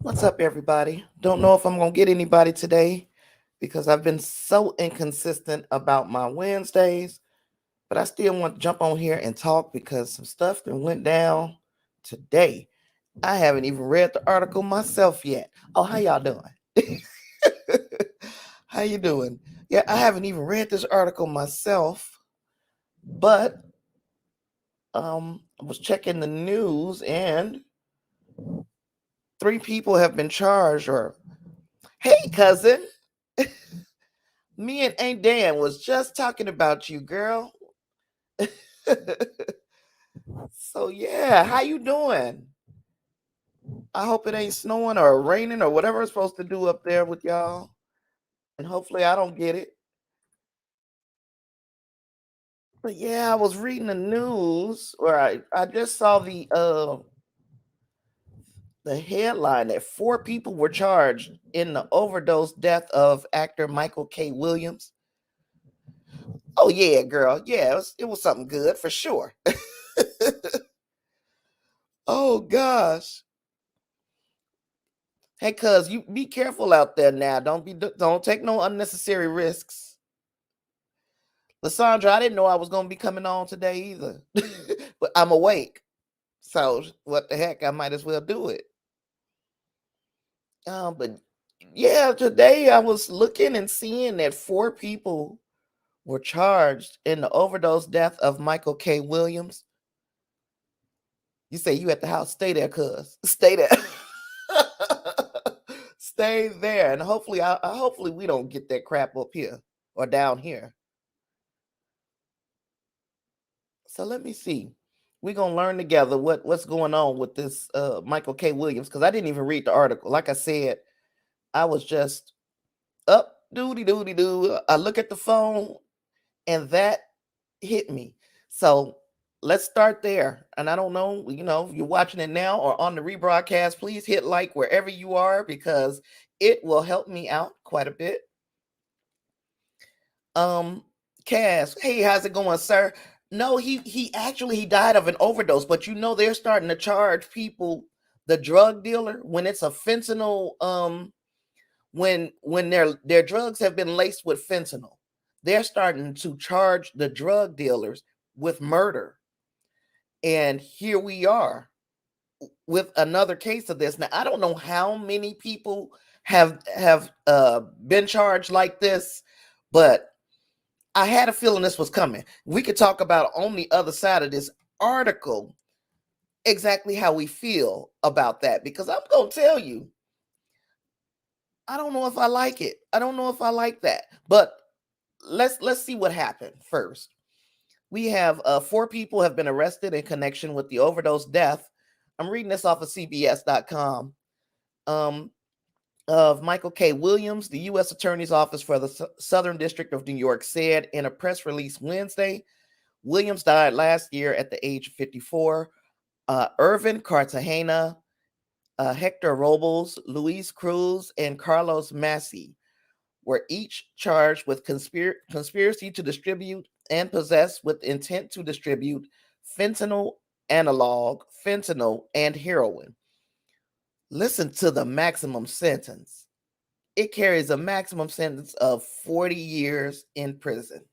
What's up, everybody? Don't know if I'm going to get anybody today because I've been so inconsistent about my Wednesdays, but I still want to jump on here and talk because some stuff that went down today. I haven't even read the article myself yet. Oh, how y'all doing? How you doing? Yeah, I haven't even read this article myself, but I was checking the news and three people have been charged or hey cousin. Me and Aunt Dan was just talking about you, girl. So yeah, how you doing? I hope it ain't snowing or raining or whatever it's supposed to do up there with y'all. And hopefully I don't get it. But yeah, I was reading the news where I just saw the headline that four people were charged in the overdose death of actor Michael K. Williams. Oh yeah, girl. Yeah, it was something good for sure. Oh gosh. Hey, cuz you be careful out there now. Don't take no unnecessary risks. Lysandra, I didn't know I was gonna be coming on today either. But I'm awake. So what the heck? I might as well do it. But yeah, today I was looking and seeing that four people were charged in the overdose death of Michael K. Williams. You say you at the house, stay there, cuz. Stay there. Stay there. And hopefully we don't get that crap up here or down here. So let me see. We're gonna learn together what's going on with this Michael K. Williams because I didn't even read the article. Like I said, I was just up doody doo. I look at the phone and that hit me. So let's start there. And I don't know, if you're watching it now or on the rebroadcast, please hit like wherever you are because it will help me out quite a bit. Um, Cass, hey, how's it going, sir? No, he died of an overdose, but they're starting to charge people the drug dealer when it's a fentanyl when their drugs have been laced with fentanyl. They're starting to charge the drug dealers with murder. And here we are with another case of this. Now, I don't know how many people have been charged like this, but I had a feeling this was coming. We could talk about on the other side of this article exactly how we feel about that because I'm going to tell you, I don't know if I like it. I don't know if I like that. But let's see what happened first. We have four people have been arrested in connection with the overdose death. I'm reading this off of CBS.com. Um, of Michael K. Williams, the U.S. Attorney's Office for the Southern District of New York said in a press release Wednesday, Williams died last year at the age of 54. Irvin Cartagena, Hector Robles, Luis Cruz, and Carlos Massey were each charged with conspiracy to distribute and possess with intent to distribute fentanyl analog, fentanyl, and heroin. Listen to the maximum sentence. It carries a maximum sentence of 40 years in prison.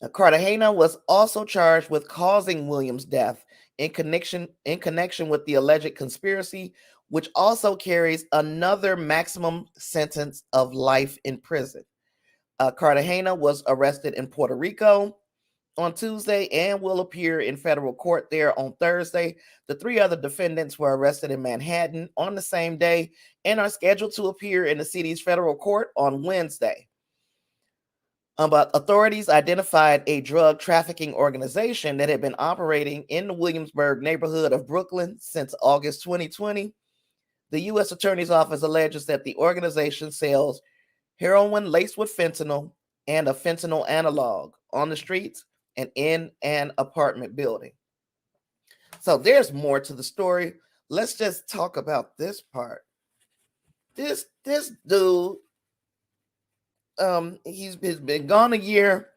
Now, Cartagena was also charged with causing Williams' death in connection with the alleged conspiracy, which also carries another maximum sentence of life in prison. Cartagena was arrested in Puerto Rico on Tuesday and will appear in federal court there on Thursday. The three other defendants were arrested in Manhattan on the same day and are scheduled to appear in the city's federal court on Wednesday. But authorities identified a drug trafficking organization that had been operating in the Williamsburg neighborhood of Brooklyn since August 2020. The U.S. Attorney's Office alleges that the organization sells heroin laced with fentanyl and a fentanyl analog on the streets and in an apartment building. So there's more to the story. Let's just talk about this part. This dude, he's been gone a year.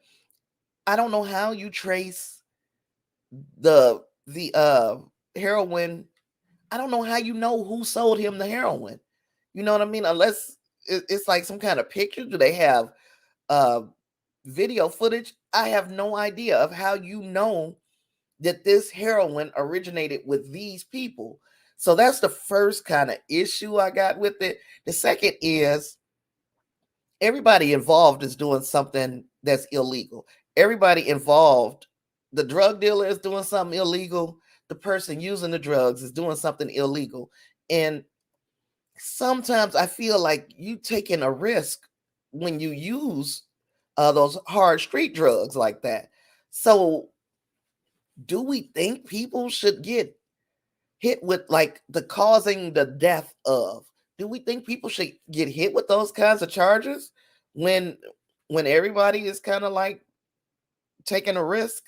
I don't know how you trace the heroin. I don't know how you know who sold him the heroin. You know what I mean? Unless it's like some kind of picture. Do they have uh video footage? I have no idea of how you know that this heroin originated with these people. So that's the first kind of issue I got with it. The second is everybody involved is doing something that's illegal. Everybody involved, the drug dealer is doing something illegal. The person using the drugs is doing something illegal. And sometimes I feel like you taking a risk when you use those hard street drugs like that. So, do we think people should get hit with like the causing the death of? Do we think people should get hit with those kinds of charges when everybody is kind of like taking a risk?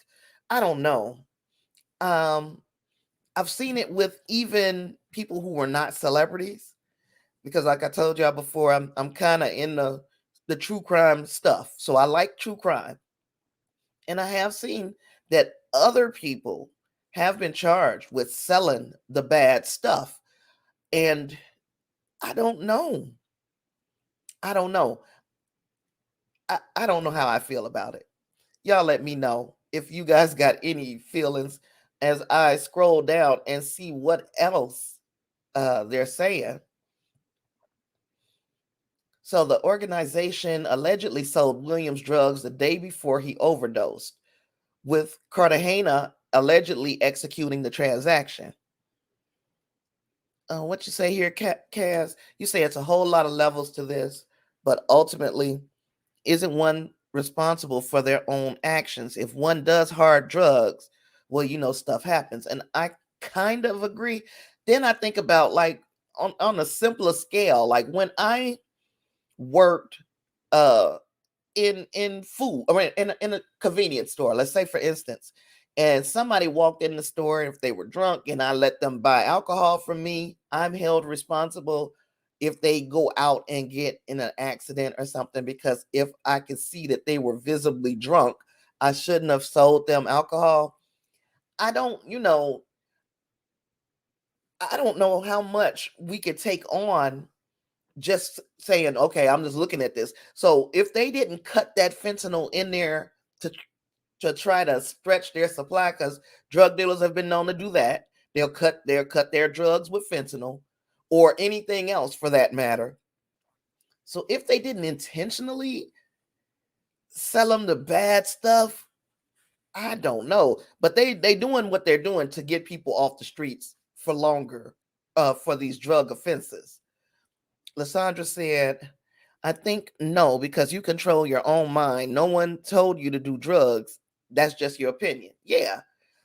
I don't know. Um, I've seen it with even people who were not celebrities because like I told y'all before, I'm kind of in the true crime stuff. So I like true crime. And I have seen that other people have been charged with selling the bad stuff. And I don't know. I don't know. I don't know how I feel about it. Y'all let me know if you guys got any feelings as I scroll down and see what else they're saying. So the organization allegedly sold Williams drugs the day before he overdosed, with Cartagena allegedly executing the transaction. What you say here, Kaz? You say it's a whole lot of levels to this, but ultimately, isn't one responsible for their own actions? If one does hard drugs, well, stuff happens. And I kind of agree. Then I think about like on a simpler scale, like when I worked uh in food or in a convenience store, let's say for instance, and somebody walked in the store, if they were drunk and I let them buy alcohol from me, I'm held responsible if they go out and get in an accident or something, because if I could see that they were visibly drunk, I shouldn't have sold them alcohol. I don't, I don't know how much we could take on just saying, okay, I'm just looking at this. So if they didn't cut that fentanyl in there to try to stretch their supply, because drug dealers have been known to do that, they'll cut their drugs with fentanyl or anything else for that matter. So if they didn't intentionally sell them the bad stuff, I don't know. But they doing what they're doing to get people off the streets for longer for these drug offenses. Lysandra said, I think no, because you control your own mind. No one told you to do drugs. That's just your opinion. Yeah.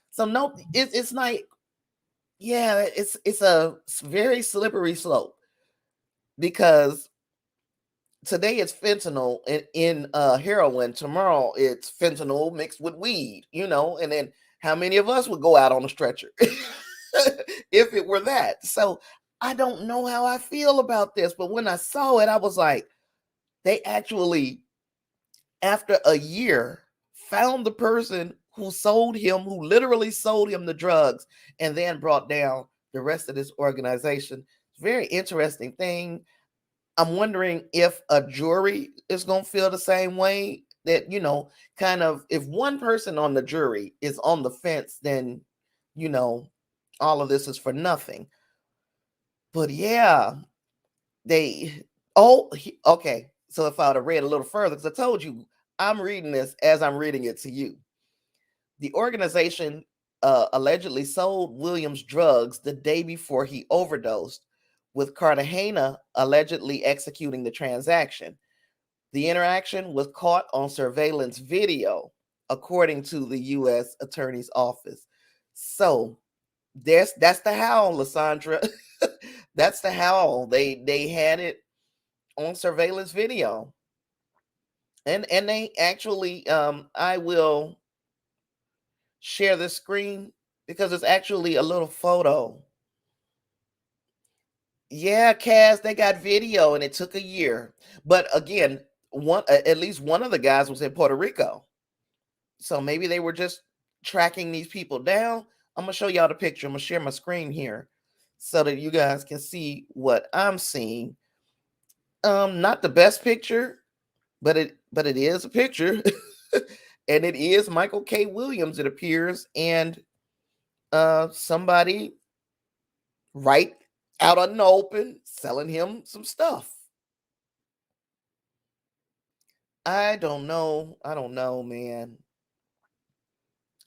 So no, it's like, yeah, it's a very slippery slope, because today it's fentanyl in heroin. Tomorrow it's fentanyl mixed with weed, and then how many of us would go out on a stretcher if it were that? So I don't know how I feel about this, but when I saw it, I was like, they actually, after a year, found the person who literally sold him the drugs, and then brought down the rest of this organization. Very interesting thing. I'm wondering if a jury is going to feel the same way, that, kind of, if one person on the jury is on the fence, then, all of this is for nothing. But yeah, okay. So if I would have read a little further, because I told you I'm reading this as I'm reading it to you. The organization allegedly sold Williams drugs the day before he overdosed, with Cartagena allegedly executing the transaction. The interaction was caught on surveillance video, according to the U.S. Attorney's Office. So that's the howl, Lysandra. That's the howl. They had it on surveillance video, and they actually, I will share the screen because it's actually a little photo. Yeah, Kaz, they got video, and it took a year. But again, at least one of the guys was in Puerto Rico, so maybe they were just tracking these people down. I'm gonna show y'all the picture. I'm gonna share my screen here. so that you guys can see what I'm seeing. Not the best picture, but it is a picture. And it is Michael K. Williams, it appears, and somebody right out in the open selling him some stuff. I don't know. I don't know, man.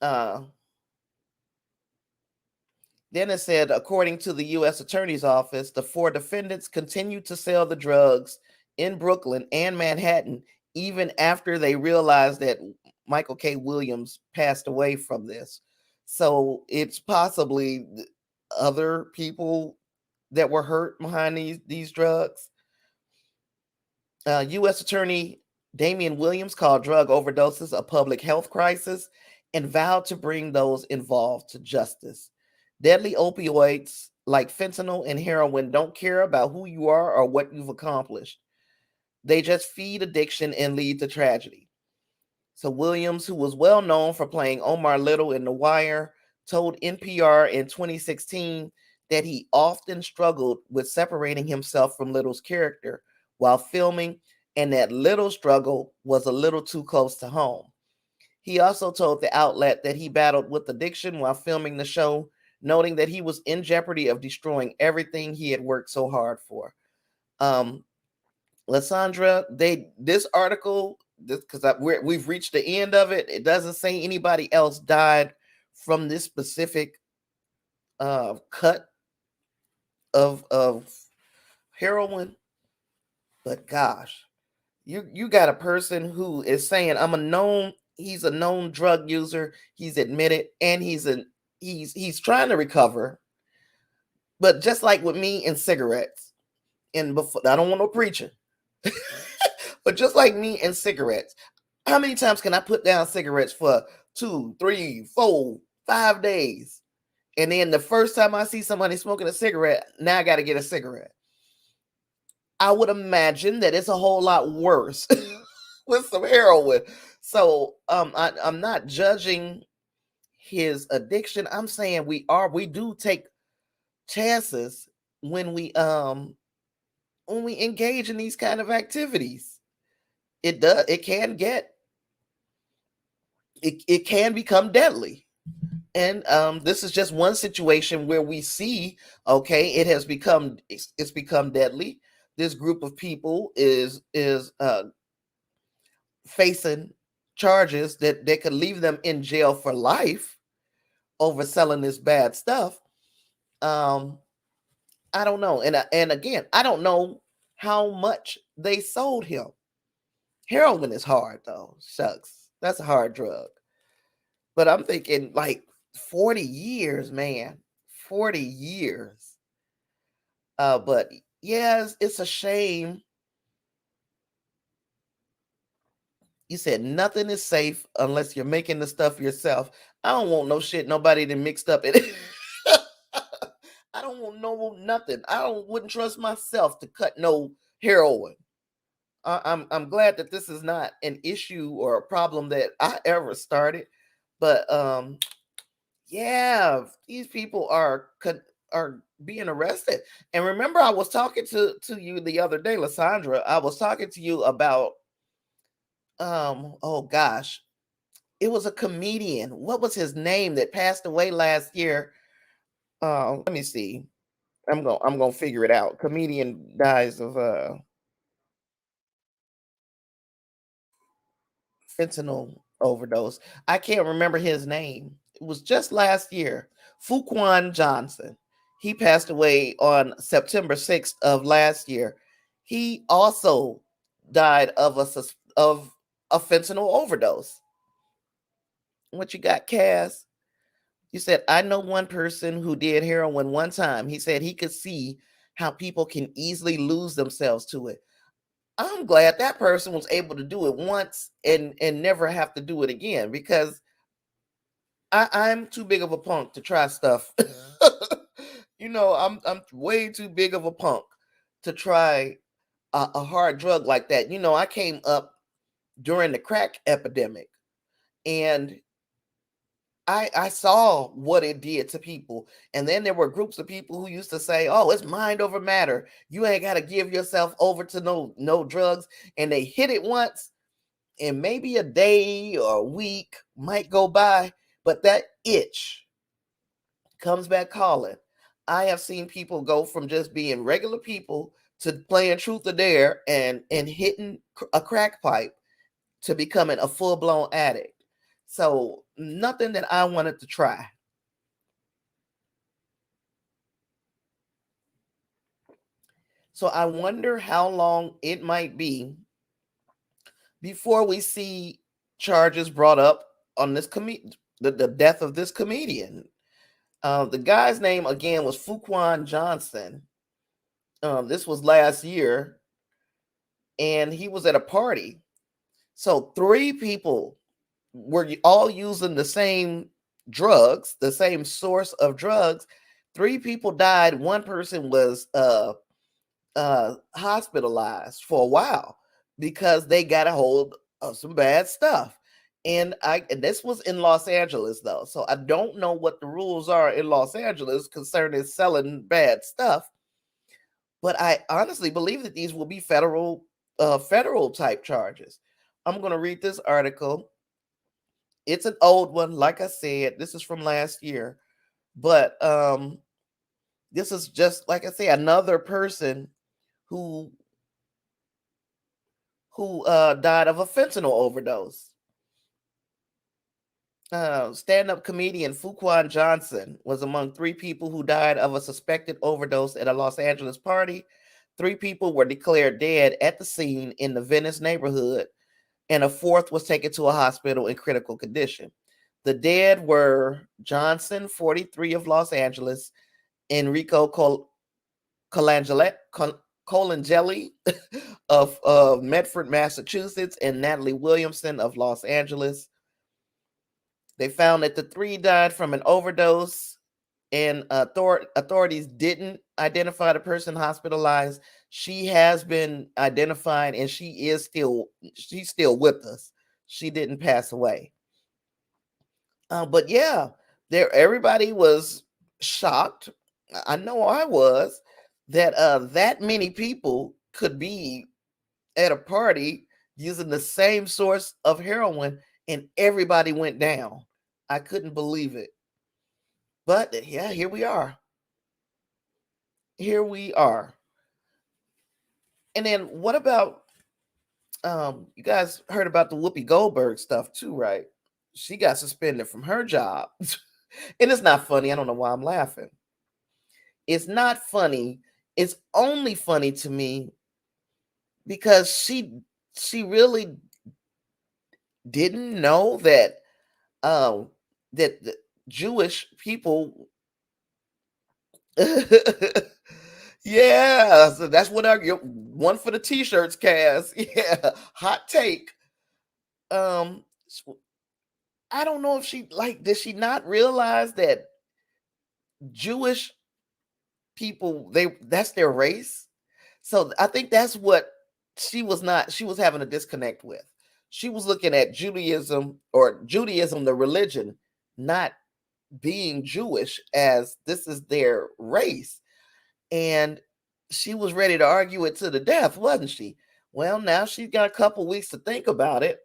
Uh Then it said, according to the U.S. Attorney's Office, the four defendants continued to sell the drugs in Brooklyn and Manhattan even after they realized that Michael K. Williams passed away from this. So it's possibly other people that were hurt behind these drugs. U.S. Attorney Damian Williams called drug overdoses a public health crisis and vowed to bring those involved to justice. Deadly opioids like fentanyl and heroin don't care about who you are or what you've accomplished. They just feed addiction and lead to tragedy. So Williams, who was well known for playing Omar Little in The Wire, told NPR in 2016 that he often struggled with separating himself from Little's character while filming, and that Little's struggle was a little too close to home. He also told the outlet that he battled with addiction while filming the show, noting that he was in jeopardy of destroying everything he had worked so hard for. Lysandra, this article, because we've reached the end of it. It doesn't say anybody else died from this specific cut of heroin, but gosh, you got a person who is saying he's a known drug user. He's admitted, and he's trying to recover. But just like with me and cigarettes, and before, I don't want no preaching, but just like me and cigarettes, how many times can I put down cigarettes for 2, 3, 4, 5 days? And then the first time I see somebody smoking a cigarette, now I got to get a cigarette. I would imagine that it's a whole lot worse with some heroin. So I'm not judging his addiction. I'm saying we do take chances when we engage in these kind of activities. It can become deadly. And this is just one situation where we see, okay, it's become deadly. This group of people is facing charges that could leave them in jail for life over selling this bad stuff. I don't know, and again, I don't know how much they sold him. Heroin is hard though. Shucks, that's a hard drug. But I'm thinking like 40 years, man, 40 years. But yeah, it's a shame. You said nothing is safe unless you're making the stuff yourself. I don't want no shit nobody that mixed up in it. I don't want no nothing. Wouldn't trust myself to cut no heroin. I'm glad that this is not an issue or a problem that I ever started. But yeah, these people are being arrested. And remember, I was talking to you the other day, Lysandra. I was talking to you about oh gosh, it was a comedian. What was his name that passed away last year? Let me see. I'm gonna figure it out. Comedian dies of fentanyl overdose. I can't remember his name. It was just last year. Fuquan Johnson. He passed away on September 6th of last year. He also died of a fentanyl overdose. What you got, Cass? You said, I know one person who did heroin one time. He said he could see how people can easily lose themselves to it. I'm glad that person was able to do it once and never have to do it again, because I'm too big of a punk to try stuff. I'm way too big of a punk to try a hard drug like that. I came up during the crack epidemic, and I saw what it did to people. And then there were groups of people who used to say, "Oh, it's mind over matter. You ain't got to give yourself over to no drugs." And they hit it once, and maybe a day or a week might go by, but that itch comes back calling. I have seen people go from just being regular people to playing truth or dare and hitting a crack pipe to becoming a full-blown addict. So nothing that I wanted to try. So I wonder how long it might be before we see charges brought up on this the death of this comedian. The guy's name again was Fuquan Johnson. This was last year, and he was at a party. So three people were all using the same drugs, the same source of drugs. Three people died. One person was hospitalized for a while because they got a hold of some bad stuff. And this was in Los Angeles though, so I don't know what the rules are in Los Angeles concerning selling bad stuff, but I honestly believe that these will be federal type charges. I'm going to read this article. It's an old one, like I said. This is from last year, but this is just like I say, another person who died of a fentanyl overdose. Stand-up comedian Fuquan Johnson was among three people who died of a suspected overdose at a Los Angeles party. Three people were declared dead at the scene in the Venice neighborhood, and a fourth was taken to a hospital in critical condition. The dead were Johnson, 43, of Los Angeles, Enrico Colangeli of Medford, Massachusetts, and Natalie Williamson of Los Angeles. They found that the three died from an overdose, and authorities didn't identify the person hospitalized. She has been identified, and she's still with us. She didn't pass away. But yeah, everybody was shocked. I know I was, that that many people could be at a party using the same source of heroin and everybody went down. I couldn't believe it. But yeah, here we are. Here we are. And then what about you guys heard about the Whoopi Goldberg stuff too, right? She got suspended from her job. And it's not funny. I don't know why I'm laughing. It's not funny. It's only funny to me because she really didn't know that that the Jewish people yeah, so that's what I get one for the t-shirts, Cass. Yeah, hot take. Um I don't know if she like did she not realize that Jewish people that's their race? So I think that's what she was having a disconnect with. She was looking at Judaism, the religion, not being Jewish as this is their race. And she was ready to argue it to the death, wasn't she? Well, now she's got a couple weeks to think about it.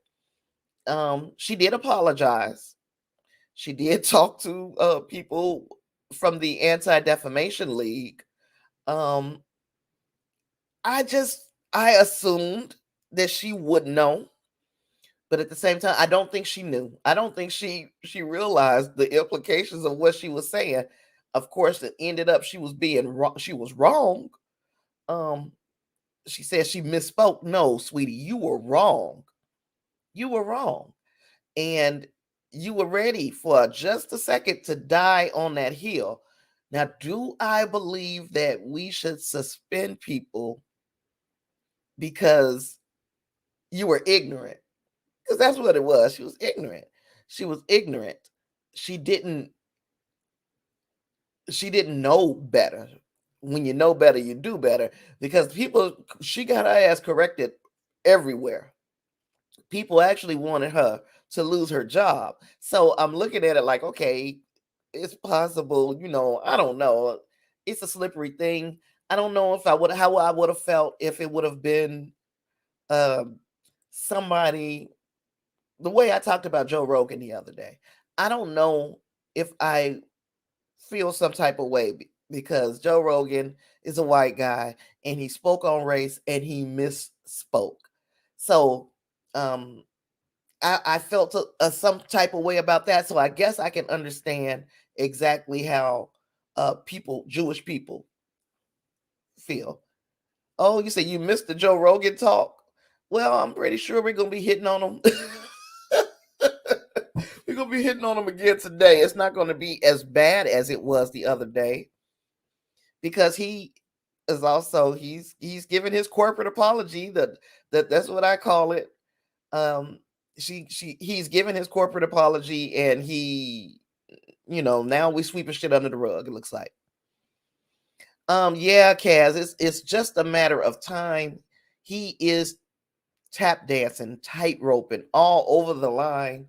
She did apologize. She did talk to people from the Anti-Defamation League. Um, I assumed that she would know, but at the same time, I don't think she knew. I don't think she realized the implications of what she was saying. Of course, it ended up she was being wrong. She was wrong. Um, she said she misspoke. No, sweetie, you were wrong. You were wrong, and you were ready for just a second to die on that hill. Now, do I believe that we should suspend people because you were ignorant? Because that's what it was. She was ignorant. She was ignorant. She didn't she didn't know better. When you know better, you do better. Because she got her ass corrected everywhere. People actually wanted her to lose her job. So I'm looking at it like, okay, it's possible, I don't know. It's a slippery thing. I don't know if I would how I would have felt if it would have been um somebody the way I talked about Joe Rogan the other day. I don't know if I feel some type of way because Joe Rogan is a white guy and he spoke on race and he misspoke. So um I felt some type of way about that. So I guess I can understand exactly how Jewish people feel. Oh, you say you missed the Joe Rogan talk? Well, I'm pretty sure we're gonna be hitting on them. We're gonna be hitting on them again today. It's not gonna be as bad as it was the other day because he is also he's giving his corporate apology. That's what I call it. Um, he's given his corporate apology, and now we sweeping shit under the rug. It looks like. Yeah, Kaz, it's just a matter of time. He is tap dancing, tight roping all over the line,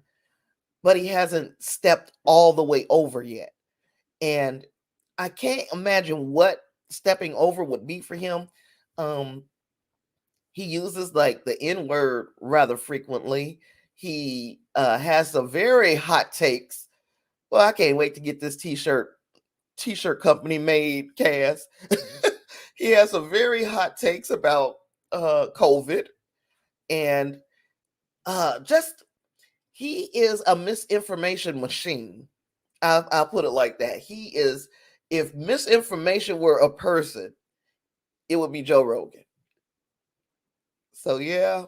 but he hasn't stepped all the way over yet. And I can't imagine what stepping over would be for him. Um, he uses like the N word rather frequently. He has some very hot takes. Well, I can't wait to get this t-shirt company made, Cass. He has some very hot takes about COVID, and just he is a misinformation machine. I'll put it like that. He is. If misinformation were a person, it would be Joe Rogan. So yeah,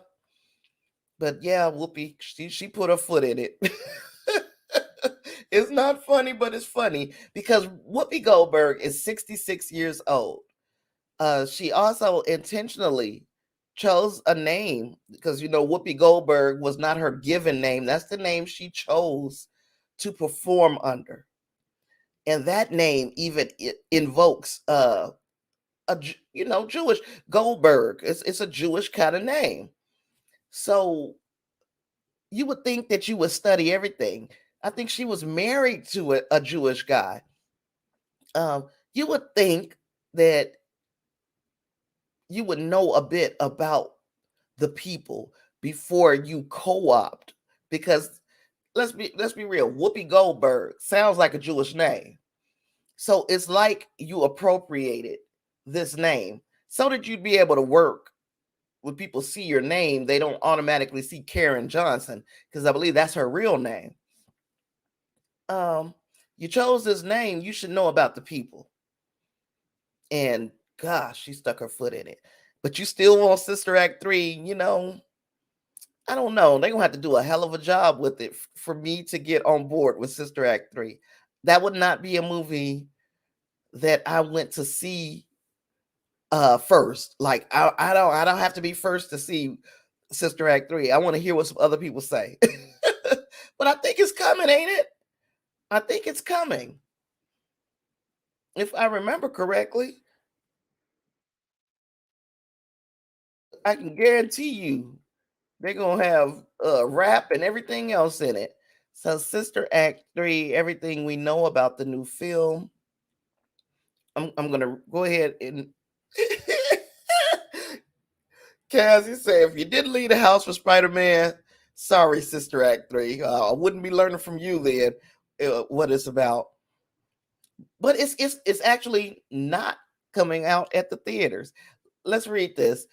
but yeah, Whoopi, she put her foot in it. It's not funny, but it's funny because Whoopi Goldberg is 66 years old. She also intentionally chose a name because Whoopi Goldberg was not her given name. That's the name she chose to perform under, and that name even invokes Jewish Goldberg. It's a Jewish kind of name. So you would think that you would study everything. I think she was married to a Jewish guy. You would think that you would know a bit about the people before you co-opt, because let's be real. Whoopi Goldberg sounds like a Jewish name, so it's like you appropriated this name so that you'd be able to work. When people see your name, they don't automatically see Karen Johnson, because I believe that's her real name. You chose this name, you should know about the people. And gosh, she stuck her foot in it. But you still want Sister Act 3, I don't know. They're gonna have to do a hell of a job with it for me to get on board with Sister Act 3. That would not be a movie that I went to see first. Like I don't have to be first to see Sister Act 3. I want to hear what some other people say. But I think it's coming, ain't it? I think it's coming. If I remember correctly, I can guarantee you they're gonna have rap and everything else in it. So Sister Act 3, everything we know about the new film. I'm gonna go ahead and Cassie said, if you didn't leave the house for Spider-Man, sorry, Sister Act 3. I wouldn't be learning from you then what it's about. But it's actually not coming out at the theaters. Let's read this.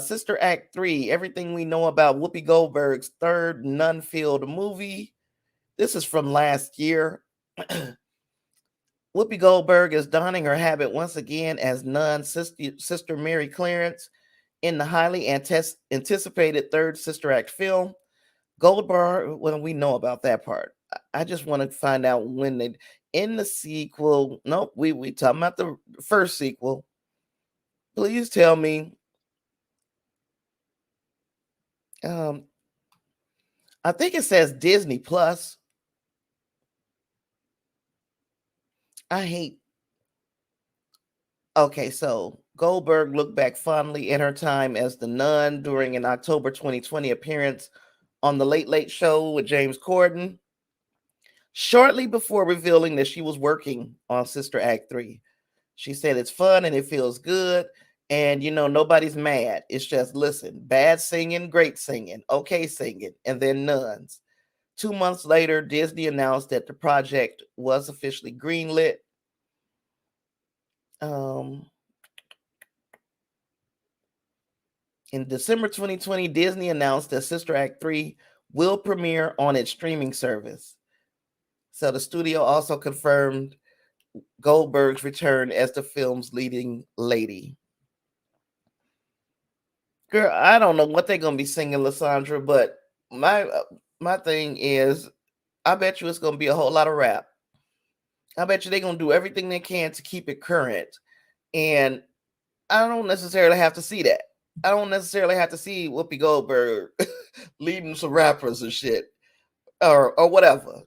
Sister Act 3, everything we know about Whoopi Goldberg's third nun-filled movie. This is from last year. Whoopi Goldberg is donning her habit once again as nun Sister Mary Clarence in the highly anticipated third Sister Act film. Goldberg, well, we know about that part. I just want to find out when they in the sequel. Nope, we talking about the first sequel. Please tell me. I think it says Disney Plus. I hate. Okay, so Goldberg looked back fondly at her time as the nun during an October 2020 appearance on the Late Late Show with James Corden, shortly before revealing that she was working on Sister Act 3. She said it's fun and it feels good. And, nobody's mad. It's just, listen, bad singing, great singing, okay singing, and then nuns. 2 months later, Disney announced that the project was officially greenlit. In December 2020, Disney announced that Sister Act 3 will premiere on its streaming service. So the studio also confirmed Goldberg's return as the film's leading lady. Girl, I don't know what they're gonna be singing, Lysandra, but my thing is, I bet you it's gonna be a whole lot of rap. I bet you they're gonna do everything they can to keep it current, and I don't necessarily have to see that. I don't necessarily have to see Whoopi Goldberg leading some rappers and shit, or whatever,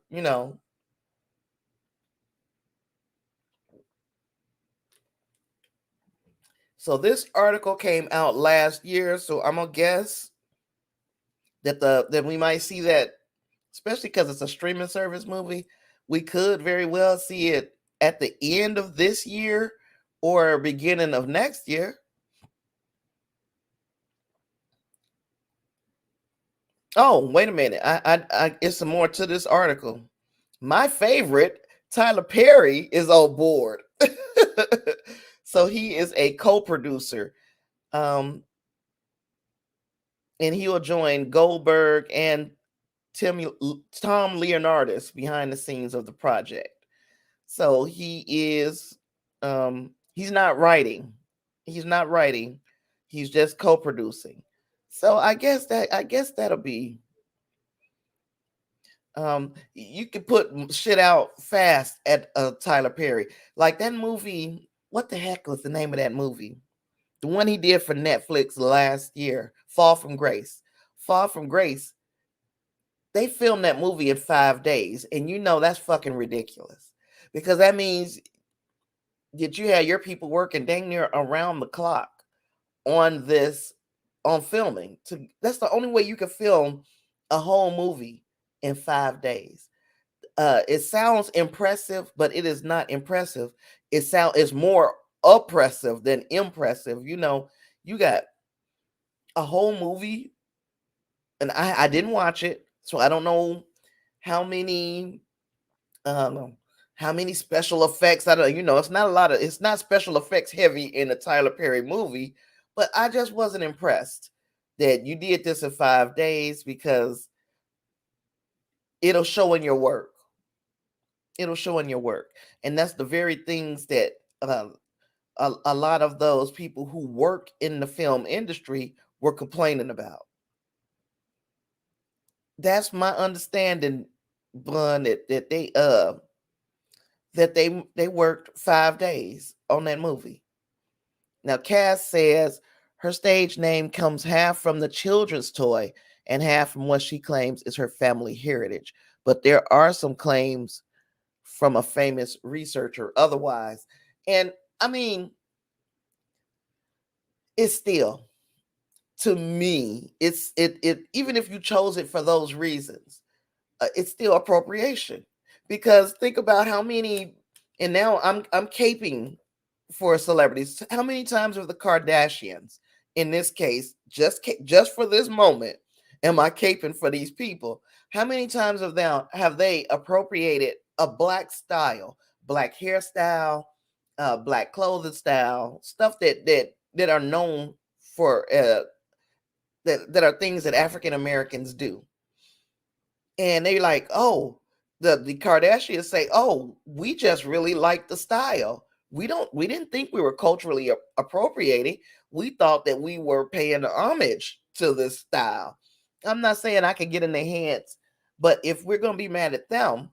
So this article came out last year, so I'm gonna guess that we might see that, especially because it's a streaming service movie. We could very well see it at the end of this year or beginning of next year. Oh, wait a minute! I it's some more to this article. My favorite, Tyler Perry, is on board. So he is a co-producer. And he will join Goldberg and Tom Leonardis behind the scenes of the project. So he's not writing. He's not writing. He's just co-producing. So I guess that'll be you can put shit out fast at Tyler Perry. Like that movie, what the heck was the name of that movie? The one he did for Netflix last year, Fall from Grace. Fall from Grace. They filmed that movie in 5 days, and that's fucking ridiculous. Because that means that you had your people working dang near around the clock on filming. That's the only way you can film a whole movie in 5 days. It sounds impressive, but it is not impressive. It's more oppressive than impressive. You got a whole movie, and I didn't watch it, so I don't know how many special effects. I don't, it's not special effects heavy in a Tyler Perry movie, but I just wasn't impressed that you did this in 5 days, because it'll show in your work. It'll show in your work. And that's the very things that a lot of those people who work in the film industry were complaining about. That's my understanding, Bun, that they worked 5 days on that movie. Now, Cass says her stage name comes half from the children's toy and half from what she claims is her family heritage. But there are some claims from a famous researcher otherwise. And I mean, it's still, to me, it even if you chose it for those reasons, it's still appropriation. Because think about how many, and now I'm caping for celebrities. How many times have the Kardashians, in this case, just for this moment, am I caping for these people? How many times have they appropriated a black style, black hairstyle, black clothing style, stuff that are known for that are things that African Americans do, and they like, oh, the Kardashians say, oh, we just really like the style. We didn't think we were culturally appropriating. We thought that we were paying homage to this style. I'm not saying I can get in their heads, but if we're gonna be mad at them,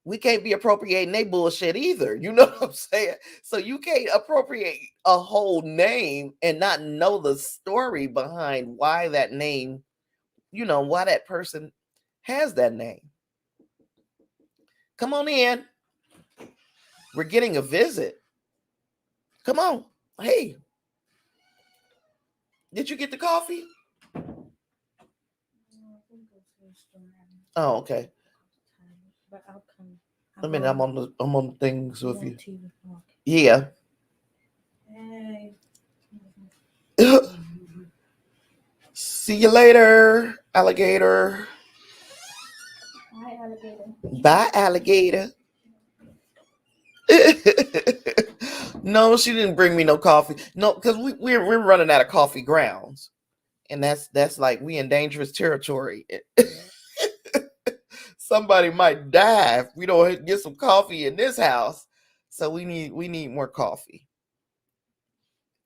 we can't be appropriating their bullshit either. You know what I'm saying? So you can't appropriate a whole name and not know the story behind why that name, why that person has that name. Come on in. We're getting a visit. Come on. Hey, did you get the coffee? Oh, okay. I mean, I'm on things with you. Yeah. See you later, alligator. Bye, alligator. No, she didn't bring me no coffee. No, because we're running out of coffee grounds, and that's like we in dangerous territory. Somebody might die if we don't get some coffee in this house. So we need more coffee.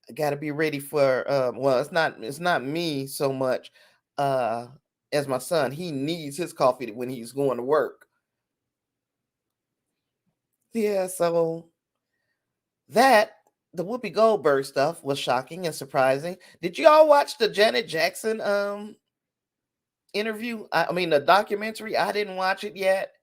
I got to be ready for. Well, it's not me so much uh, as my son. He needs his coffee when he's going to work. Yeah, so that the Whoopi Goldberg stuff was shocking and surprising. Did you all watch the Janet Jackson interview? I mean the documentary. I didn't watch it yet.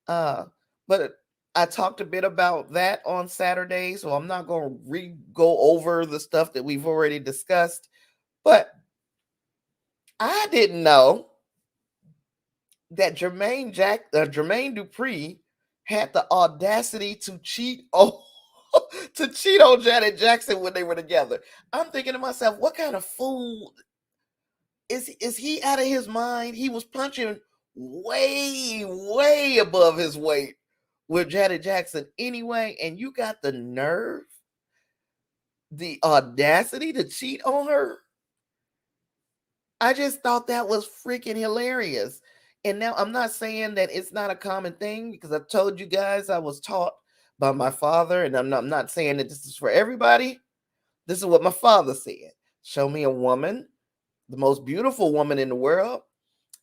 But I talked a bit about that on Saturday, so I'm not going to go over the stuff that we've already discussed. But I didn't know that Jermaine Dupri had the audacity to cheat on to cheat on Janet Jackson when they were together. I'm thinking to myself, what kind of fool is he out of his mind? He was punching way above his weight with Janet Jackson anyway, and you got the nerve, the audacity to cheat on her. I just thought that was freaking hilarious. And now I'm not saying that it's not a common thing because I've told you guys I was taught by my father, and I'm not saying that this is for everybody. This is what my father said. Show me a woman, the most beautiful woman in the world,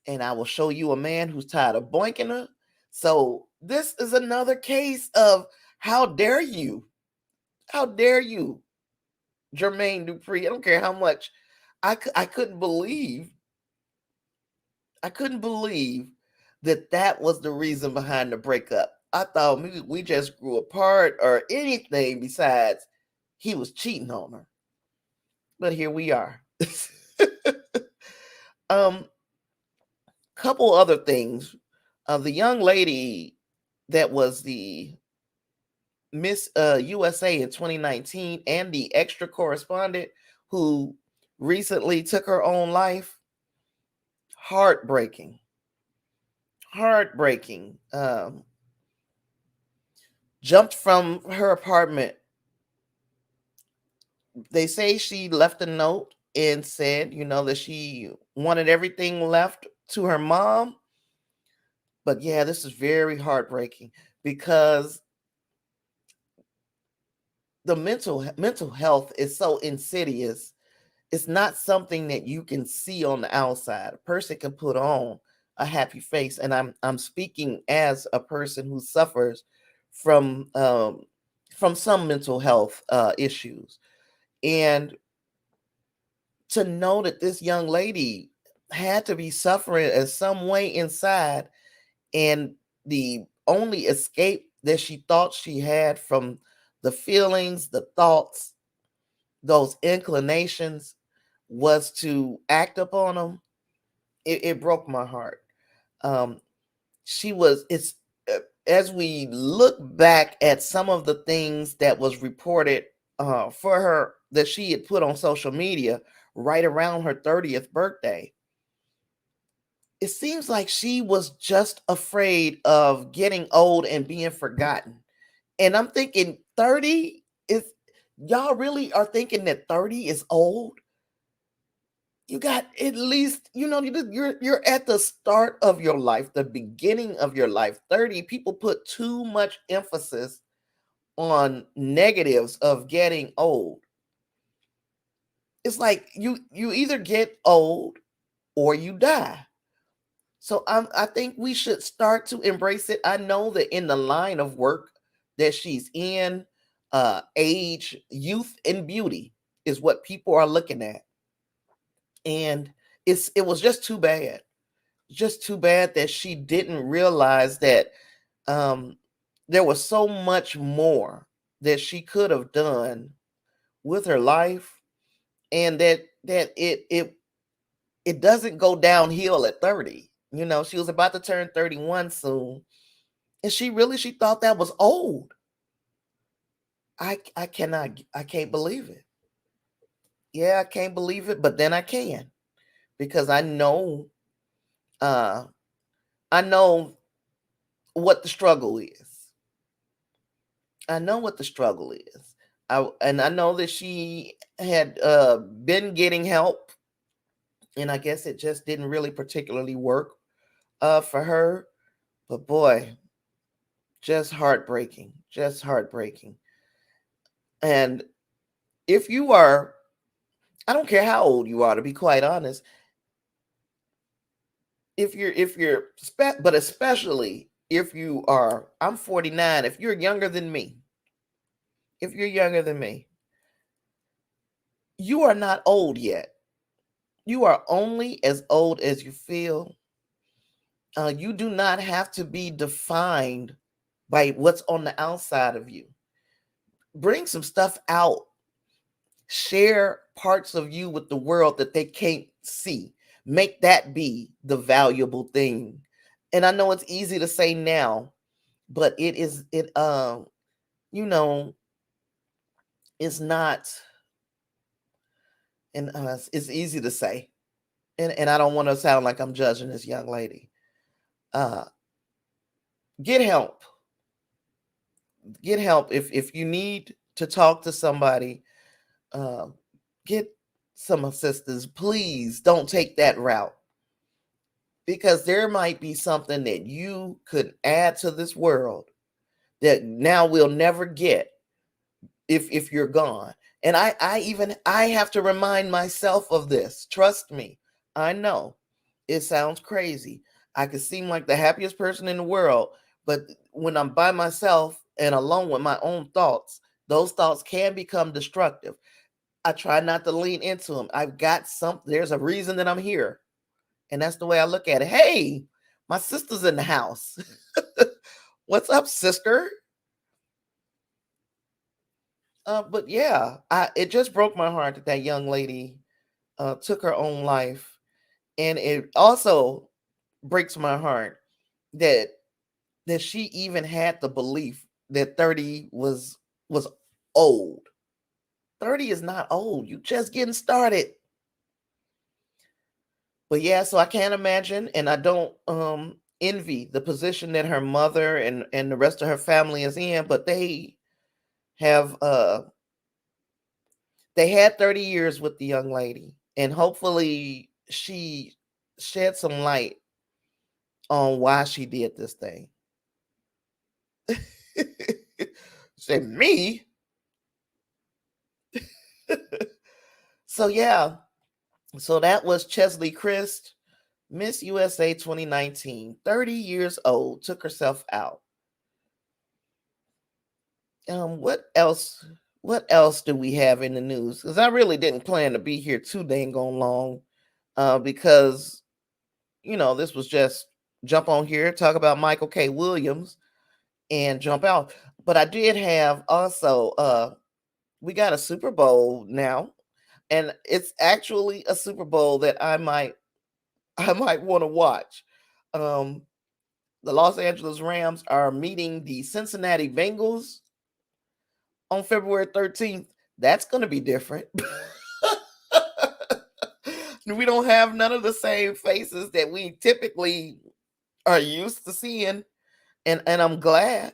and I will show you a man who's tired of boinking her. So this is another case of how dare you? How dare you, Jermaine Dupri? I don't care how much I couldn't believe. I couldn't believe that was the reason behind the breakup. I thought we just grew apart or anything besides he was cheating on her. But here we are. um, couple other things. The young lady that was the Miss USA in 2019 and the extra correspondent who recently took her own life. Heartbreaking. Heartbreaking. Jumped from her apartment. They say she left a note and said, that she wanted everything left to her mom. But yeah, this is very heartbreaking because the mental health is so insidious. It's not something that you can see on the outside. A person can put on a happy face, and I'm speaking as a person who suffers from some mental health issues, and to know that this young lady had to be suffering in some way inside, and the only escape that she thought she had from the feelings, the thoughts, those inclinations was to act upon them. It broke my heart. Um, it's as we look back at some of the things that was reported for her that she had put on social media right around her 30th birthday. It seems like she was just afraid of getting old and being forgotten. And I'm thinking 30 is, y'all really are thinking that 30 is old? You got at least, you're at the start of your life, the beginning of your life. 30, people put too much emphasis on negatives of getting old. It's like you either get old or you die. So I think we should start to embrace it. I know that in the line of work that she's in, age, youth, and beauty is what people are looking at. And it was just too bad. Just too bad that she didn't realize that there was so much more that she could have done with her life, and that it doesn't go downhill at 30. She was about to turn 31 soon. And she thought that was old. I can't believe it. Yeah, I can't believe it, but then I can, because uh I know what the struggle is. I know what the struggle is. And I know that she had been getting help, and I guess it just didn't really particularly work for her. But boy, just heartbreaking. Just heartbreaking. And if you are, I don't care how old you are, to be quite honest, but especially if you are, I'm 49, if you're younger than me, you are not old yet. You are only as old as you feel. You do not have to be defined by what's on the outside of you. Bring some stuff out. Share parts of you with the world that they can't see. Make that be the valuable thing. And I know it's easy to say now, but you know, it's not, and it's easy to say. And I don't want to sound like I'm judging this young lady. Uh get help. Get help if you need to talk to somebody. Uh, get some assistance. Please don't take that route, because there might be something that you could add to this world that now we'll never get if you're gone. And I have to remind myself of this. Trust me. I know it sounds crazy. I could seem like the happiest person in the world, but when I'm by myself and alone with my own thoughts, those thoughts can become destructive. I try not to lean into them. There's a reason that I'm here. And that's the way I look at it. Hey, my sister's in the house. What's up, sister? But yeah, it just broke my heart that that young lady took her own life, and it also breaks my heart that she even had the belief that 30 was old. 30 is not old. You just getting started. But yeah, so I can't imagine, and I don't envy the position that her mother and the rest of her family is in, but have they had 30 years with the young lady, and hopefully she shed some light on why she did this thing. Say me. So yeah, so that was Chesley Christ, Miss USA 2019, 30 years old, took herself out. What else? What else do we have in the news? Because I really didn't plan to be here too dang on long. Because this was just jump on here, talk about Michael K. Williams, and jump out. But I did have also we got a Super Bowl now, and it's actually a Super Bowl that I might want to watch. Um, the Los Angeles Rams are meeting the Cincinnati Bengals on February 13th. That's going to be different. We don't have none of the same faces that we typically are used to seeing, and I'm glad.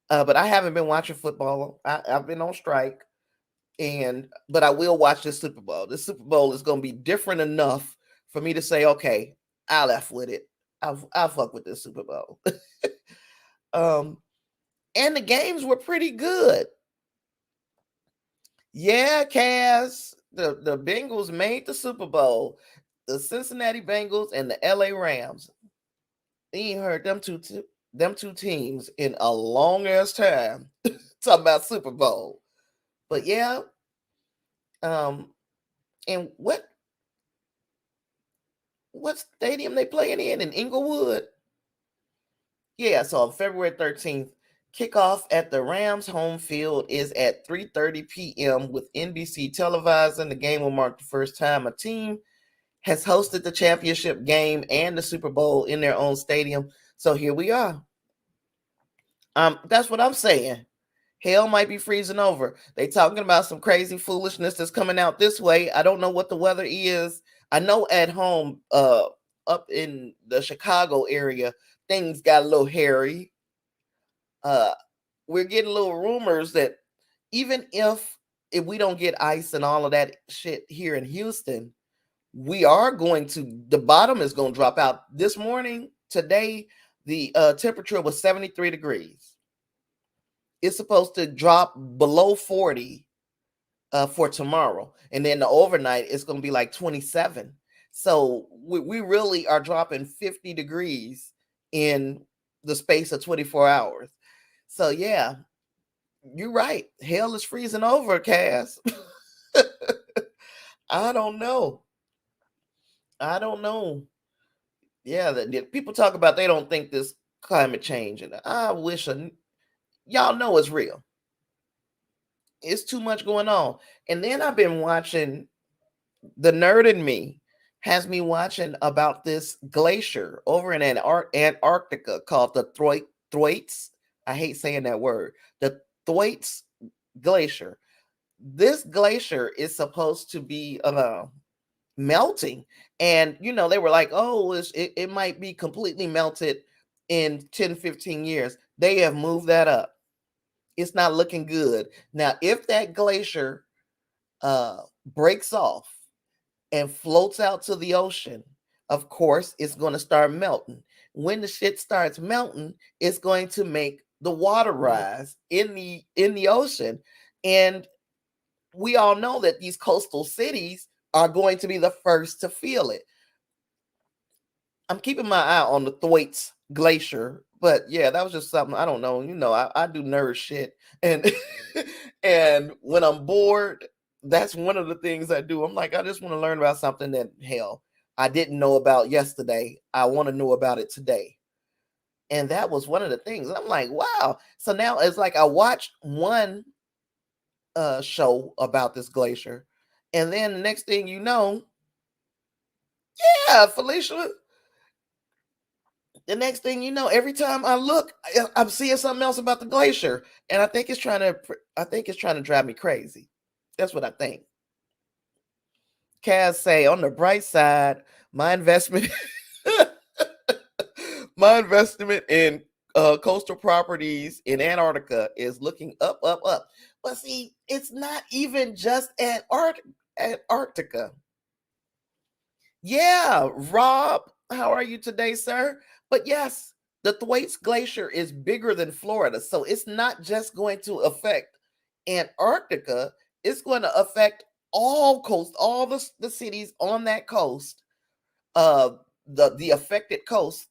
But I haven't been watching football. I've been on strike, but I will watch this Super Bowl. This Super Bowl is going to be different enough for me to say, okay, I'll F with it. I'll fuck with this Super Bowl. And the games were pretty good. Yeah, Cass, the Bengals made the Super Bowl. The Cincinnati Bengals and the LA Rams. You ain't heard them two teams in a long ass time talking about Super Bowl. But yeah, and what stadium they playing in Inglewood? Yeah, so on February 13th, kickoff at the Rams home field is at 3:30 p.m. with NBC televising. The game will mark the first time a team has hosted the championship game and the Super Bowl in their own stadium. So here we are. That's what I'm saying. Hell might be freezing over. They talking about some crazy foolishness that's coming out this way. I don't know what the weather is. I know at home, up in the Chicago area, things got a little hairy. We're getting little rumors that even if we don't get ice and all of that shit here in Houston, we are going to, the bottom is going to drop out. This morning, today, the temperature was 73 degrees. It's supposed to drop below 40 for tomorrow. And then the overnight, it's going to be like 27. So we really are dropping 50 degrees in the space of 24 hours. So yeah, you're right. Hell is freezing over, Cass. I don't know. I don't know. Yeah, people talk about they don't think this climate change, and I wish y'all know it's real. It's too much going on. And then I've been watching, the nerd in me has me watching about this glacier over in Antarctica called the Thwaites. I hate saying that word. The Thwaites Glacier. This glacier is supposed to be melting, and they were like, oh, it might be completely melted in 10-15 years. They have moved that up. It's not looking good now. If that glacier breaks off and floats out to the ocean, of course it's going to start melting. When the shit starts melting, it's going to make the water rise in the ocean. And we all know that these coastal cities are going to be the first to feel it. I'm keeping my eye on the Thwaites Glacier, but yeah, that was just something. I don't know. I do nerd shit, and and when I'm bored, that's one of the things I do. I'm like, I just want to learn about something that hell I didn't know about yesterday. I want to know about it today, and that was one of the things. I'm like, wow. So now it's like I watched one show about this glacier, and then the next thing you know, yeah, Felicia. The next thing you know, every time I look, I'm seeing something else about the glacier, and I think it's trying to drive me crazy. That's what I think. Kaz say, on the bright side, my investment, my investment in coastal properties in Antarctica is looking up, up, up. But see, it's not even just Antarctica. Yeah, Rob, how are you today, sir? But yes, the Thwaites Glacier is bigger than Florida. So it's not just going to affect Antarctica, it's going to affect all the cities on that coast. Uh the affected coast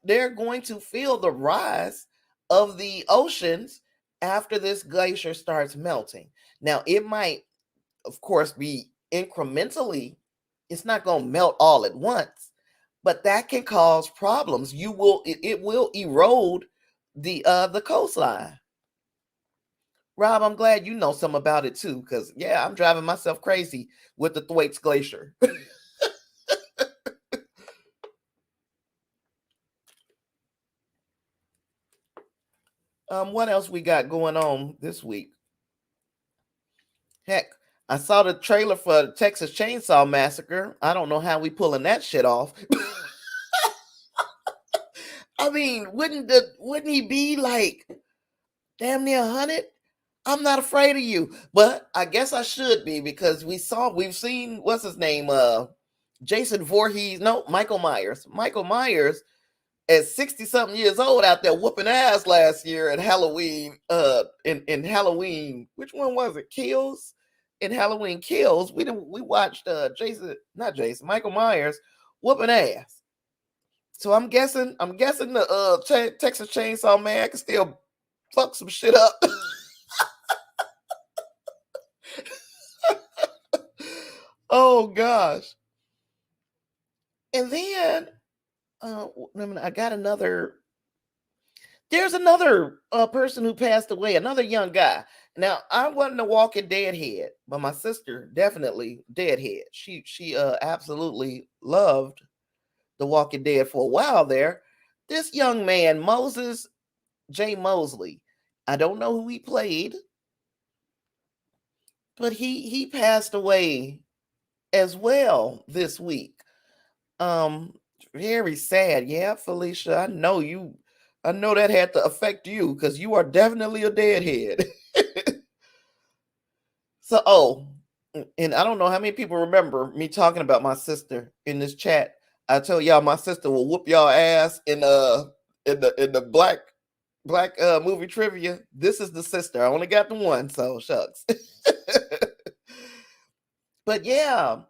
they're going to feel the rise of the oceans after this glacier starts melting. Now, it might, of course, be incrementally. It's not going to melt all at once, but that can cause problems. It will erode the coastline. Rob, I'm glad you know something about it too, because yeah, I'm driving myself crazy with the Thwaites Glacier. What else we got going on this week? Heck, I saw the trailer for the Texas Chainsaw Massacre. I don't know how we pulling that shit off. I mean, wouldn't he be like damn near 100? I'm not afraid of you, but I guess I should be, because we've seen, what's his name, Jason Voorhees, no, Michael Myers. Michael Myers at 60 something years old out there whooping ass last year at Halloween. In Halloween, which one was it? Kills. In Halloween Kills, we watched Michael Myers whooping ass. So I'm guessing the Texas Chainsaw Man can still fuck some shit up. Oh gosh. And then I got another. There's another person who passed away, another young guy, Now I wasn't a Walking Dead head, but my sister definitely deadhead. She absolutely loved The Walking Dead for a while there. This young man, Moses J. Mosley, I don't know who he played, but he passed away as well this week. Um, Very sad. Yeah, Felicia, I know that had to affect you because you are definitely a deadhead. So, and I don't know how many people remember me talking about my sister in this chat. I told y'all my sister will whoop y'all ass in the black movie trivia. This is the sister. I only got the one, so shucks. But yeah,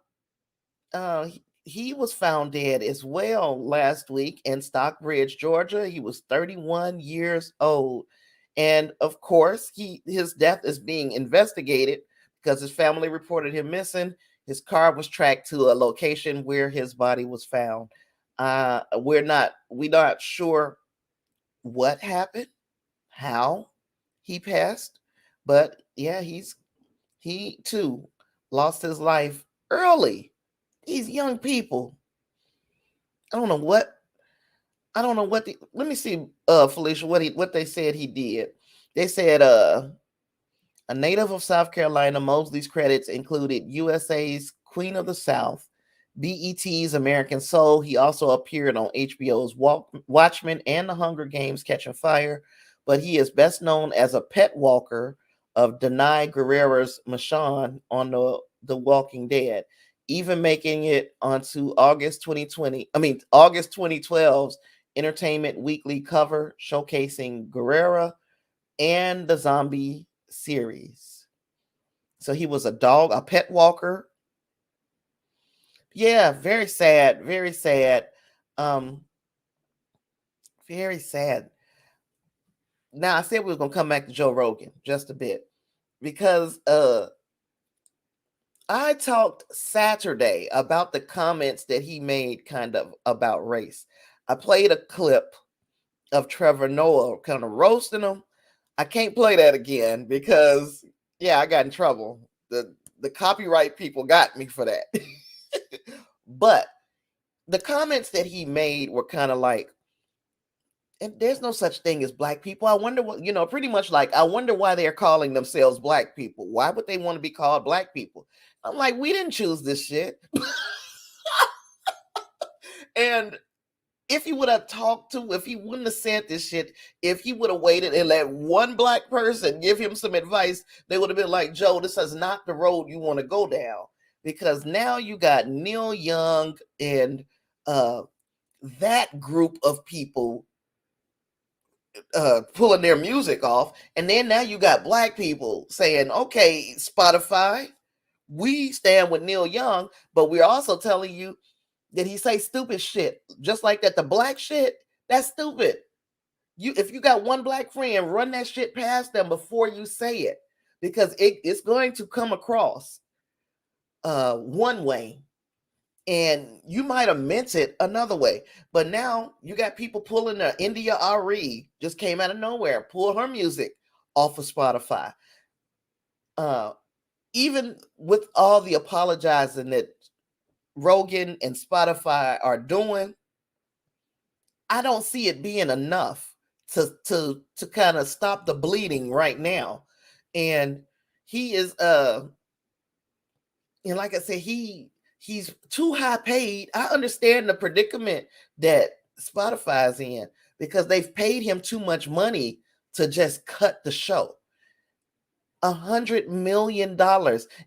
he was found dead as well last week in Stockbridge, Georgia. He was 31 years old. And of course, his death is being investigated because his family reported him missing. His car was tracked to a location where his body was found. We're not sure what happened, how he passed, but yeah, he too lost his life early. These young people, I don't know what let me see, Felicia, what they said he did. They said a native of South Carolina, Mosley's credits included USA's Queen of the South, BET's American Soul. He also appeared on HBO's Watchmen and The Hunger Games Catching Fire, but he is best known as a pet walker of Denai Guerrera's Michonne on the Walking Dead, even making it onto August 2012's Entertainment Weekly cover showcasing Guerrera and the zombie series. So he was a pet walker. Yeah, very sad, very sad. Um, very sad. Now I said we were gonna come back to Joe Rogan just a bit because I talked Saturday about the comments that he made kind of about race. I played a clip of Trevor Noah kind of roasting him. I can't play that again because yeah, I got in trouble. The copyright people got me for that. But the comments that he made were kind of like, and there's no such thing as black people. I wonder what, pretty much like, I wonder why they're calling themselves black people. Why would they want to be called black people? I'm like, we didn't choose this shit. And if he would have if he wouldn't have said this shit, if he would have waited and let one black person give him some advice, they would have been like, Joe, this is not the road you want to go down. Because now you got Neil Young and that group of people pulling their music off. And then now you got black people saying, okay, Spotify, we stand with Neil Young, but we're also telling you that he say stupid shit. Just like that, the black shit, that's stupid. If you got one black friend, run that shit past them before you say it. Because it's going to come across one way. And you might have meant it another way. But now you got people pulling the India Ari just came out of nowhere, pull her music off of Spotify. Even with all the apologizing that Rogan and Spotify are doing, I don't see it being enough to kind of stop the bleeding right now. And he is and like I said, he's too high paid. I understand the predicament that Spotify's in because they've paid him too much money to just cut the show. $100 million.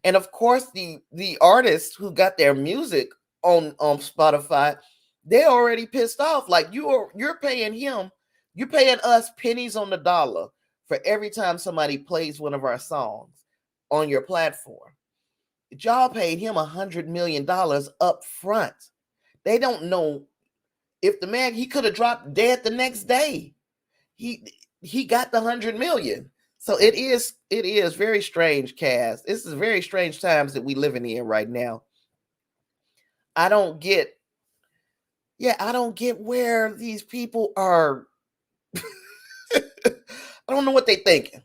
And of course, the artists who got their music on Spotify, they're already pissed off. Like you're paying him, you're paying us pennies on the dollar for every time somebody plays one of our songs on your platform. Y'all paid him $100 million up front. They don't know if the man, he could have dropped dead the next day. He got the 100 million. So it is very strange, Cass. This is very strange times that we living in right now. I don't get where these people are. I don't know what they thinking.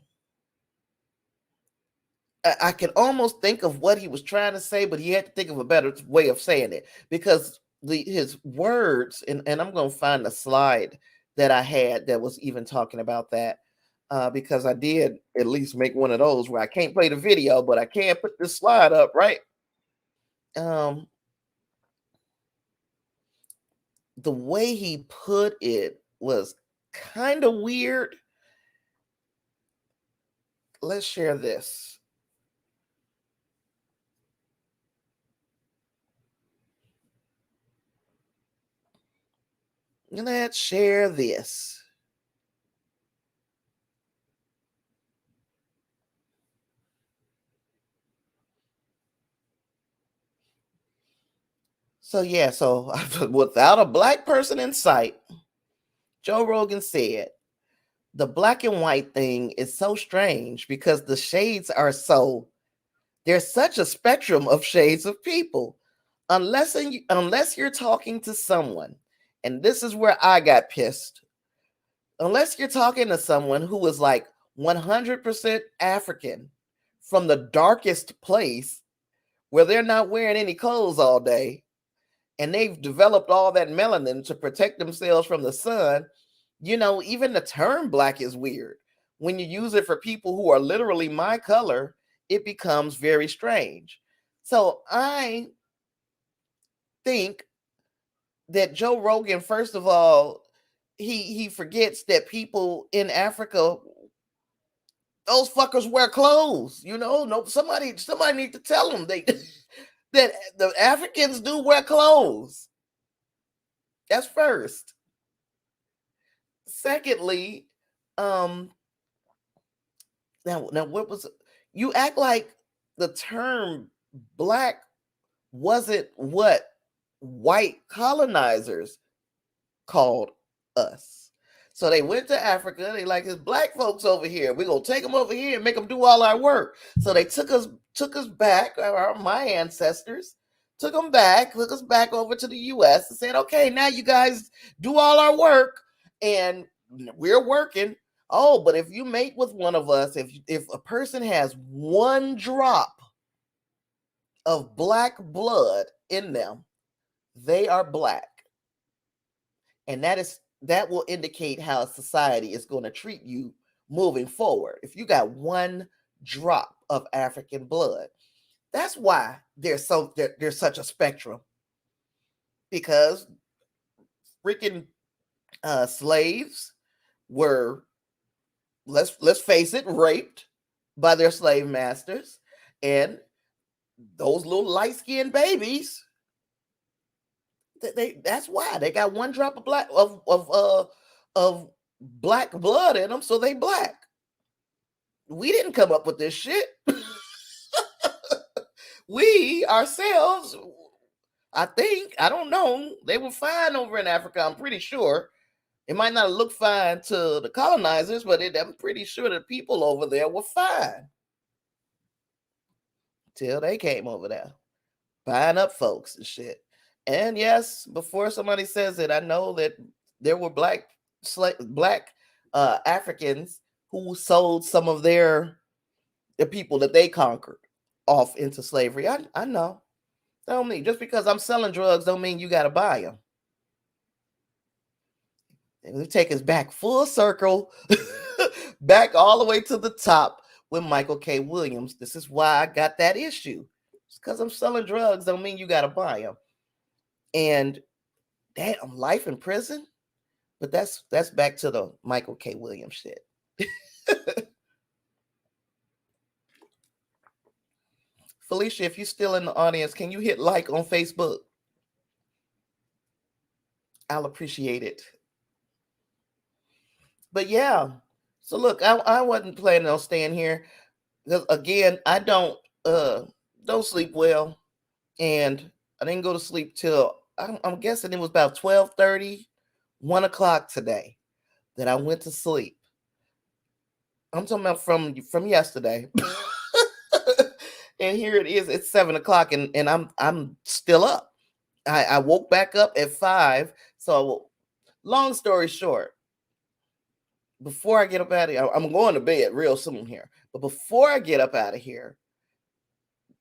I can almost think of what he was trying to say, but he had to think of a better way of saying it, because his words, and I'm going to find a slide that I had that was even talking about that, because I did at least make one of those where I can't play the video, but I can put this slide up, right? Um, the way he put it was kind of weird. Let's share this. Let's share this. So yeah, so without a black person in sight, Joe Rogan said the black and white thing is so strange because the shades are so, there's such a spectrum of shades of people. Unless you're talking to someone, and this is where I got pissed. Unless you're talking to someone who is like 100% African from the darkest place where they're not wearing any clothes all day, and they've developed all that melanin to protect themselves from the sun, even the term black is weird. When you use it for people who are literally my color, it becomes very strange. So I think that Joe Rogan, first of all, he forgets that people in Africa, those fuckers wear clothes. No, somebody need to tell them that the Africans do wear clothes. That's first. Secondly, now what was, you act like the term black wasn't what white colonizers called us. So they went to Africa. They like, there's black folks over here. We're gonna take them over here and make them do all our work. So they took us back, my ancestors took us back over to the US and said, okay, now you guys do all our work and we're working. Oh, but if you mate with one of us, if a person has one drop of black blood in them, they are black. And that will indicate how society is going to treat you moving forward. If you got one drop of African blood, that's why there's such a spectrum, because freaking slaves were, let's face it, raped by their slave masters, and those little light-skinned babies, that's why they got one drop of black blood in them, so they black. We didn't come up with this shit. We ourselves, I think, I don't know, they were fine over in Africa. I'm pretty sure it might not look fine to the colonizers, but I'm pretty sure the people over there were fine till they came over there buying up folks and shit. And yes, before somebody says it, I know that there were black Africans who sold some of the people that they conquered off into slavery. I know. Don't mean, just because I'm selling drugs don't mean you got to buy them. And we take us back full circle, back all the way to the top with Michael K. Williams. This is why I got that issue. Just because I'm selling drugs don't mean you got to buy them. And damn, life in prison. But that's back to the Michael K. Williams shit. Felicia, if you're still in the audience, can you hit like on Facebook? I'll appreciate it. But yeah, so look, I wasn't planning on staying here because, again, I don't sleep well, and I didn't go to sleep till I'm guessing it was about 12:30, 1 o'clock today that I went to sleep. I'm talking about from yesterday. And here it is, it's 7 o'clock, and I'm still up. I woke back up at 5. So long story short, before I get up out of here, I'm going to bed real soon here. But before I get up out of here,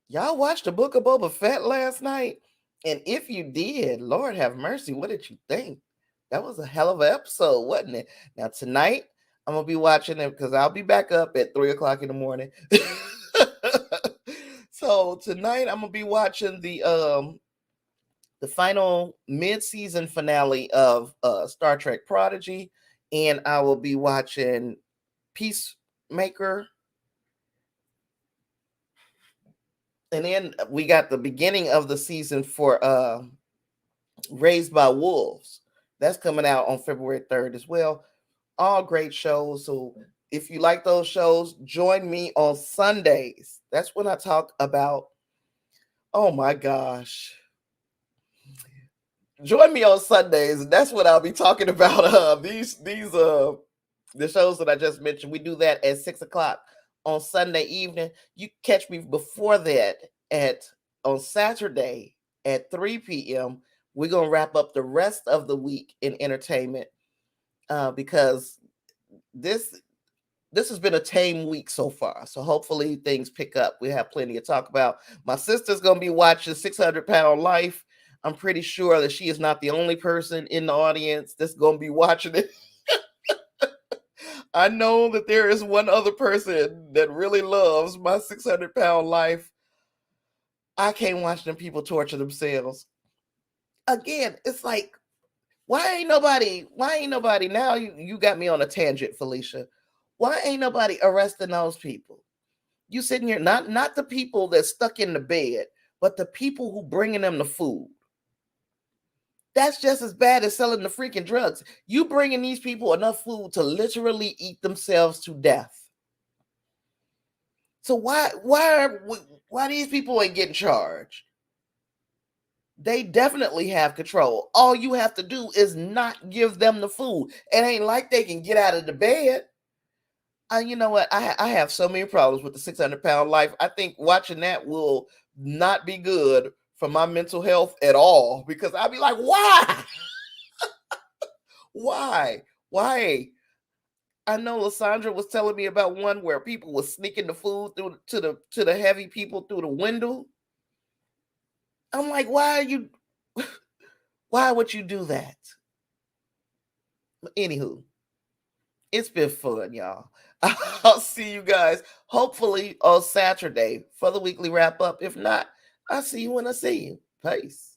Y'all watched the Book of Boba Fett last night? And if you did, Lord have mercy, what did you think? That was a hell of an episode, wasn't it? Now tonight, I'm gonna be watching it because I'll be back up at 3 o'clock in the morning. So tonight I'm gonna be watching the final mid-season finale of Star Trek Prodigy, and I will be watching Peacemaker. And then we got the beginning of the season for Raised by Wolves. That's coming out on February 3rd as well. All great shows. So if you like those shows, join me on Sundays. That's when I talk about, oh my gosh. Join me on Sundays. That's what I'll be talking about. These the shows that I just mentioned. We do that at 6 o'clock on Sunday evening. You catch me before that on Saturday at 3 p.m. We're gonna wrap up the rest of the week in entertainment because this has been a tame week so far. So hopefully things pick up. We have plenty to talk about. My sister's gonna be watching 600-Pound Life. I'm pretty sure that she is not the only person in the audience that's gonna be watching it. I know that there is one other person that really loves my 600-Pound Life. I can't watch them people torture themselves. Again, it's like, why ain't nobody now you got me on a tangent, Felicia. Why ain't nobody arresting those people? You sitting here, not the people that's stuck in the bed, but the people who bringing them the food. That's just as bad as selling the freaking drugs. You bringing these people enough food to literally eat themselves to death. So why these people ain't getting charged? They definitely have control. All you have to do is not give them the food. It ain't like they can get out of the bed. You know what? I have so many problems with the 600-Pound Life. I think watching that will not be good for my mental health at all because I'll be like, why? Why? I know Lysandra was telling me about one where people were sneaking the food through to the heavy people through the window. I'm like, why would you do that? Anywho, it's been fun, y'all. I'll see you guys hopefully on Saturday for the weekly wrap up. If not, I'll see you when I see you. Peace.